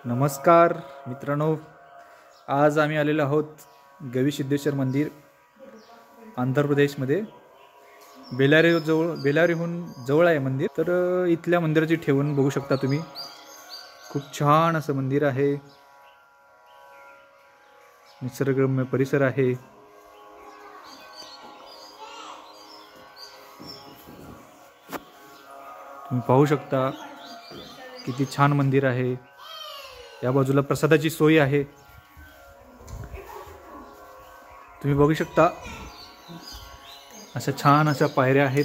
नमस्कार मित्रांनो, आज आम्ही आलेलो आहोत गविसिद्धेश्वर मंदिर आंध्र प्रदेशमध्ये बेलारीहून जवळ आहे मंदिर। तर इथल्या मंदिराची ठेवण बघू शकता तुम्ही। खूप छान असं मंदिर आहे, निसर्गरम्य परिसर आहे। तुम्ही पाहू शकता किती छान मंदिर आहे। या बाजूला प्रसादाची सोय आहे, तुम्ही बघू शकता। अशा छान अशा पायऱ्या आहेत।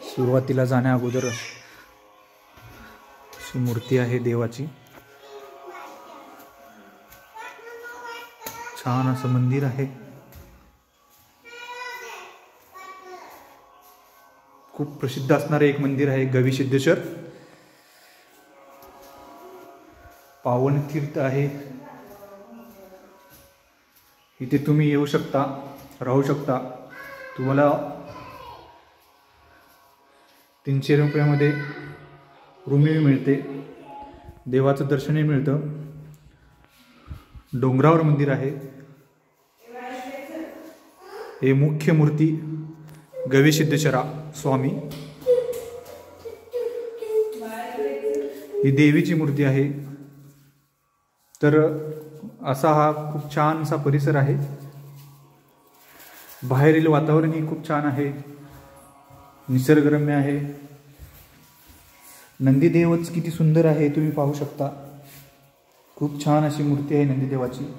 सुरुवातीला जाण्या अगोदर अशी मूर्ती आहे देवाची। छान असं मंदिर आहे, खूप प्रसिद्ध असणारे एक मंदिर आहे गविसिद्धेश्वर। पावन तीर्थ आहे, इथे तुम्ही येऊ शकता, राहू शकता। तुम्हाला 300 रुपयामध्ये रूमही मिळते, देवाचं दर्शनही मिळतं। डोंगरावर मंदिर आहे। हे मुख्य मूर्ती गविसिद्धेश्वरा स्वामी, ही देवीची मूर्ती आहे। तर असा हा खूप छान असा परिसर आहे। बाहेरील वातावरणही खूप छान आहे, निसर्गरम्य आहे। नंदीदेवच किती सुंदर आहे तुम्ही पाहू शकता। खूप छान अशी मूर्ती आहे नंदीदेवाची।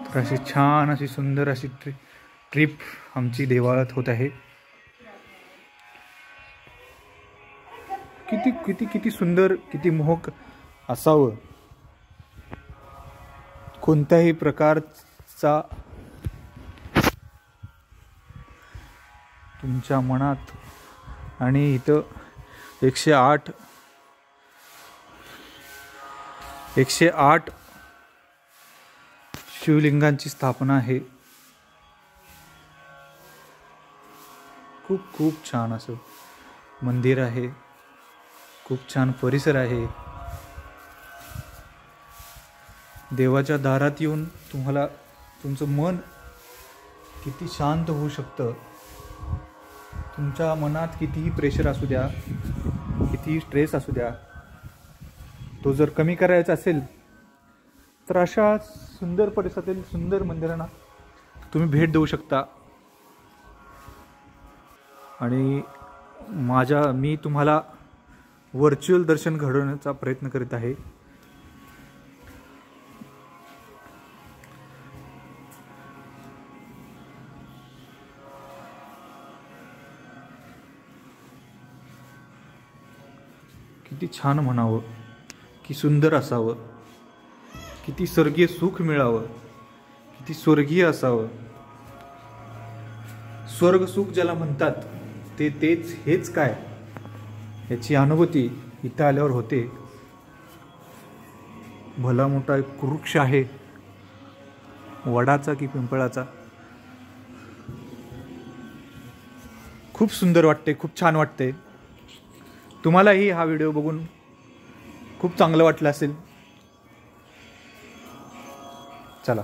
तर अशी छान अशी सुंदर अशी ट्रिप आमची देवाळात होत आहे। किती किती किती सुंदर, किती मोहक असावं। कोणत्याही प्रकारचा तुमच्या मनात, आणि इथं 108 शिवलिंगांची स्थापना आहे। खूप खूप छान असं मंदिर आहे, खूप छान परिसर आहे। देवाच्या दारात येऊन तुम्हाला तुमचं मन किती शांत होऊ शकतं। तुमच्या मनात कितीही प्रेशर असू द्या, कितीही स्ट्रेस असू द्या, तो जर कमी करायचा असेल तर अशा सुंदर परिसरातील सुंदर मंदिरांना तुम्ही भेट देऊ शकता। आणि मी तुम्हाला व्हर्च्युअल दर्शन घडवण्याचा प्रयत्न करीत आहे। किती छान म्हणावं, की सुंदर असावं, किती स्वर्गीय सुख मिळावं, किती स्वर्गीय असावं। स्वर्ग सुख ज्याला म्हणतात हेच काय, याची अनुभूती इथं आल्यावर होते। भला मोठा एक वृक्ष आहे, वडाचा की पिंपळाचा। खूप सुंदर वाटते, खूप छान वाटते। तुम्हालाही हा व्हिडिओ बघून खूप चांगलं वाटलं असेल। चला।